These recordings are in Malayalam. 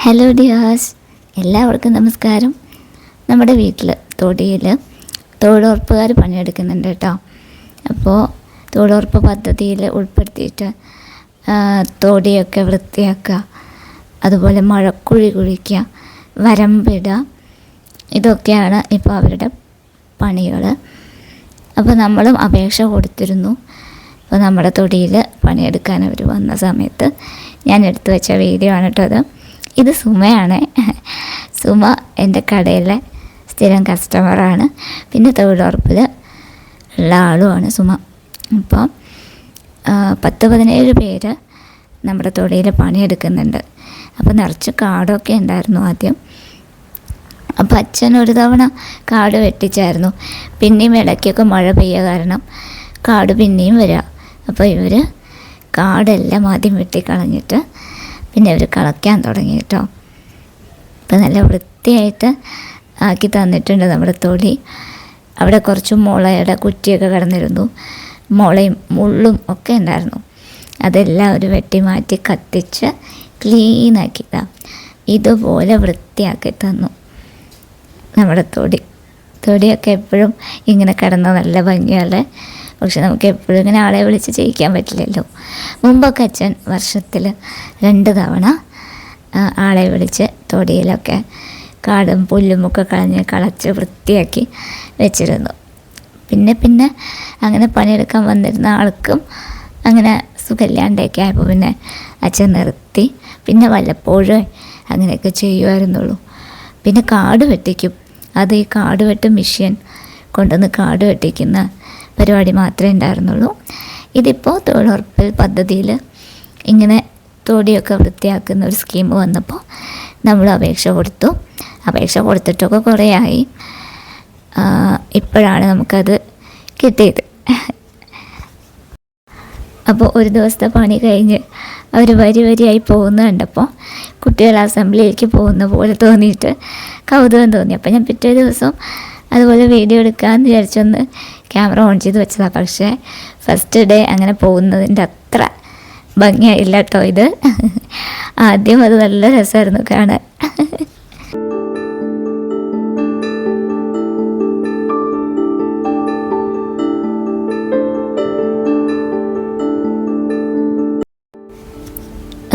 ഹലോ ഡിയേഴ്സ്, എല്ലാവർക്കും നമസ്കാരം. നമ്മുടെ വീട്ടിൽ തൊടിയിൽ തൊഴിലുറപ്പുകാർ പണിയെടുക്കുന്നുണ്ട് കേട്ടോ. അപ്പോൾ തൊഴിലുറപ്പ് പദ്ധതിയിൽ ഉൾപ്പെടുത്തിയിട്ട് തൊടിയൊക്കെ വൃത്തിയാക്കുക, അതുപോലെ മഴക്കുഴി കുഴിക്കുക, വരമ്പിടുക, ഇതൊക്കെയാണ് ഇപ്പോൾ അവരുടെ പണികൾ. അപ്പോൾ നമ്മളും അപേക്ഷ കൊടുത്തിരുന്നു. അപ്പോൾ നമ്മുടെ തൊടിയിൽ പണിയെടുക്കാൻ അവർ വന്ന സമയത്ത് ഞാൻ എടുത്തു വെച്ച വീഡിയോ ആണ് കേട്ടോ അത്. ഇത് സുമയാണ്. സുമ എൻ്റെ കടയിലെ സ്ഥിരം കസ്റ്റമറാണ്, പിന്നെ തൊഴിലുറപ്പിൽ ഉള്ള ആളുമാണ് സുമ. അപ്പോൾ 10-17 പേര് നമ്മുടെ തൊടിയിൽ പണിയെടുക്കുന്നുണ്ട്. അപ്പോൾ നിറച്ച് കാടൊക്കെ ഉണ്ടായിരുന്നു ആദ്യം. അപ്പോൾ അച്ഛൻ ഒരു തവണ കാട് വെട്ടിച്ചായിരുന്നു. പിന്നെയും ഇടയ്ക്കൊക്കെ മഴ പെയ്യുക കാരണം കാട് പിന്നെയും വരിക. അപ്പോൾ ഇവർ കാടെല്ലാം ആദ്യം വെട്ടിക്കളഞ്ഞിട്ട് പിന്നെ അവർ കളയ്ക്കാൻ തുടങ്ങി കേട്ടോ. ഇപ്പം നല്ല വൃത്തിയായിട്ട് ആക്കി തന്നിട്ടുണ്ട് നമ്മുടെ തൊടി. അവിടെ കുറച്ച് മുളയുടെ കുറ്റിയൊക്കെ കിടന്നിരുന്നു, മുളയും മുള്ളും ഒക്കെ ഉണ്ടായിരുന്നു. അതെല്ലാം ഒരു വെട്ടി മാറ്റി കത്തിച്ച് ക്ലീനാക്കിയതാ. ഇതുപോലെ വൃത്തിയാക്കി തന്നു നമ്മുടെ തൊടിയൊക്കെ. എപ്പോഴും ഇങ്ങനെ കിടന്ന നല്ല ഭംഗിയല്ലേ. പക്ഷെ നമുക്ക് എപ്പോഴും ഇങ്ങനെ ആളെ വിളിച്ച് ചെയ്യിക്കാൻ പറ്റില്ലല്ലോ. മുമ്പൊക്കെ അച്ഛൻ വർഷത്തിൽ 2 തവണ ആളെ വിളിച്ച് തൊടിയിലൊക്കെ കാടും പുല്ലുമൊക്കെ കളച്ച് വൃത്തിയാക്കി വെച്ചിരുന്നു. പിന്നെ അങ്ങനെ പണിയെടുക്കാൻ വന്നിരുന്ന ആൾക്കും അങ്ങനെ സുഖമില്ലാണ്ടൊക്കെ ആയപ്പോൾ പിന്നെ അച്ഛൻ നിർത്തി. പിന്നെ വല്ലപ്പോഴും അങ്ങനെയൊക്കെ ചെയ്യുമായിരുന്നുള്ളൂ. പിന്നെ കാട് വെട്ടിക്കും. അത് ഈ കാട് വെട്ട് മെഷീൻ കൊണ്ടുവന്ന് കാട് വെട്ടിക്കുന്ന പരിപാടി മാത്രമേ ഉണ്ടായിരുന്നുള്ളൂ. ഇതിപ്പോൾ തൊഴിലുറപ്പ് പദ്ധതിയിൽ ഇങ്ങനെ തൊടിയൊക്കെ വൃത്തിയാക്കുന്ന ഒരു സ്കീം വന്നപ്പോൾ നമ്മൾ അപേക്ഷ കൊടുത്തു. അപേക്ഷ കൊടുത്തിട്ടൊക്കെ കുറേ ആയി. ഇപ്പോഴാണ് നമുക്കത് കിട്ടിയത്. അപ്പോൾ ഒരു ദിവസത്തെ പണി കഴിഞ്ഞ് അവർ വരിയായി പോകുന്ന കണ്ടപ്പോൾ കുട്ടികൾ അസംബ്ലിയിലേക്ക് പോകുന്ന പോലെ തോന്നിയിട്ട് കൗതുകം തോന്നി. അപ്പോൾ ഞാൻ പിറ്റേ ദിവസം അതുപോലെ വീഡിയോ എടുക്കാമെന്ന് വിചാരിച്ചൊന്ന് ക്യാമറ ഓൺ ചെയ്ത് വെച്ചതാണ്. പക്ഷേ ഫസ്റ്റ് ഡേ അങ്ങനെ പോകുന്നതിൻ്റെ അത്ര ഭംഗിയായില്ല കേട്ടോ ഇത്. ആദ്യം അത് നല്ല രസമായിരുന്നു കാണാൻ.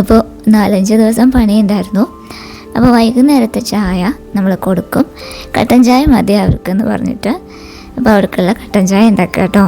അപ്പോൾ 4-5 ദിവസം പണിയുണ്ടായിരുന്നു. അപ്പോൾ വൈകുന്നേരത്തെ ചായ നമ്മൾ കൊടുക്കും. കട്ടൻ ചായ മതി അവർക്കെന്ന് പറഞ്ഞിട്ട് അപ്പോൾ അവർക്കുള്ള കട്ടൻ ചായ ഉണ്ടാക്കുക കേട്ടോ.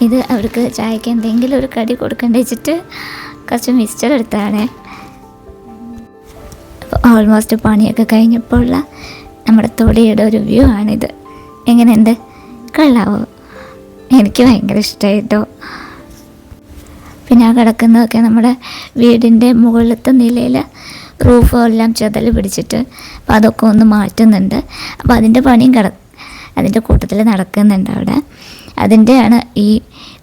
ഇത് അവർക്ക് ചായക്ക് എന്തെങ്കിലും ഒരു കടി കൊടുക്കേണ്ട വെച്ചിട്ട് കുറച്ച് മിക്സ്ചർ എടുത്താണ്. അപ്പോൾ ഓൾമോസ്റ്റ് പണിയൊക്കെ കഴിഞ്ഞപ്പോഴുള്ള നമ്മുടെ തൊടിയുടെ ഒരു വ്യൂ ആണിത്. എങ്ങനെയുണ്ട്? കൊള്ളാവോ? എനിക്ക് ഭയങ്കര ഇഷ്ടമായിട്ടോ. പിന്നെ ആ കിടക്കുന്നതൊക്കെ നമ്മുടെ വീടിൻ്റെ മുകളിലത്തെ നിലയിൽ റൂഫെല്ലാം ചെതൽ പിടിച്ചിട്ട് അപ്പോൾ അതൊക്കെ ഒന്ന് മാറ്റുന്നുണ്ട്. അപ്പോൾ അതിൻ്റെ പണിയും അതിൻ്റെ കൂട്ടത്തിൽ നടക്കുന്നുണ്ട് അവിടെ. അതിൻ്റെയാണ് ഈ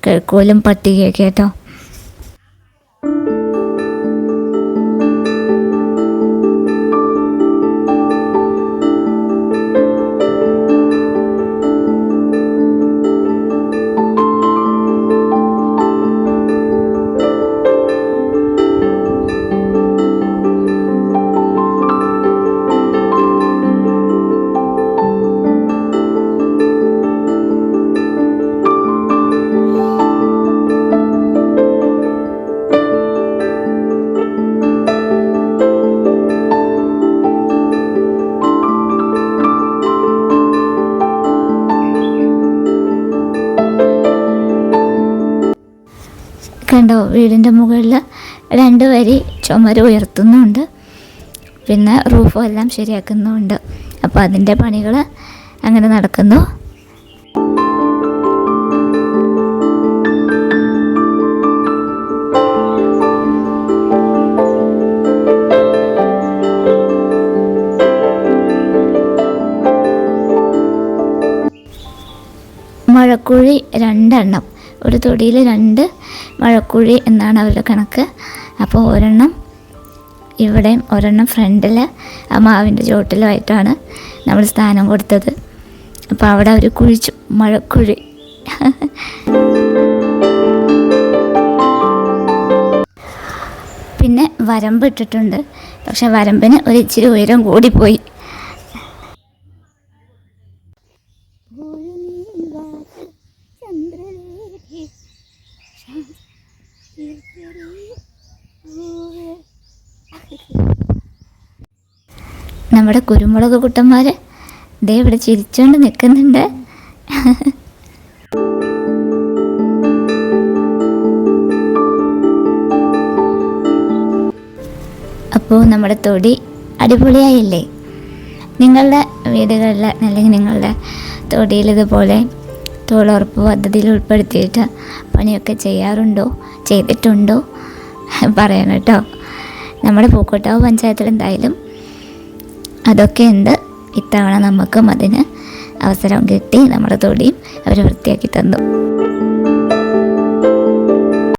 കിഴക്കോലും പട്ടികയൊക്കെ കേട്ടോ. കണ്ടോ, വീടിൻ്റെ മുകളിൽ 2 വരി ചുമര് ഉയർത്തുന്നുണ്ട്, പിന്നെ റൂഫും എല്ലാം ശരിയാക്കുന്നുമുണ്ട്. അപ്പോൾ അതിൻ്റെ പണികൾ അങ്ങനെ നടക്കുന്നു. മഴക്കുഴി 2 എണ്ണം, ഒരു തൊടിയിൽ 2 മഴക്കുഴി എന്നാണ് അവരുടെ കണക്ക്. അപ്പോൾ ഒരെണ്ണം ഇവിടെയും ഒരെണ്ണം ഫ്രണ്ടിൽ ആ മാവിൻ്റെ ചോട്ടിലുമായിട്ടാണ് നമ്മൾ സ്ഥാനം കൊടുത്തത്. അപ്പോൾ അവിടെ അവർ കുഴിച്ചു മഴക്കുഴി. പിന്നെ വരമ്പ് ഇട്ടിട്ടുണ്ട്, പക്ഷെ വരമ്പിന് ഒരു ഇച്ചിരി ഉയരം കൂടിപ്പോയി. നമ്മുടെ കുരുമുളക് കുട്ടന്മാർ ദേ ഇവിടെ ചിരിച്ചുകൊണ്ട് നിൽക്കുന്നുണ്ട്. അപ്പോൾ നമ്മുടെ തൊടി അടിപൊളിയായില്ലേ? നിങ്ങളുടെ വീടുകളിൽ അല്ലെങ്കിൽ നിങ്ങളുടെ തൊടിയിൽ ഇതുപോലെ തൊഴിലുറപ്പ് പദ്ധതിയിൽ ഉൾപ്പെടുത്തിയിട്ട് പണിയൊക്കെ ചെയ്യാറുണ്ടോ, ചെയ്തിട്ടുണ്ടോ പറയണം കേട്ടോ. നമ്മുടെ പൂക്കോട്ടാവ് പഞ്ചായത്തിൽ എന്തായാലും അതൊക്കെ ഉണ്ട്. ഇത്തവണ നമുക്കും അതിന് അവസരം കിട്ടി. നമ്മുടെ തൊടിയും അവർ വൃത്തിയാക്കി തന്നു.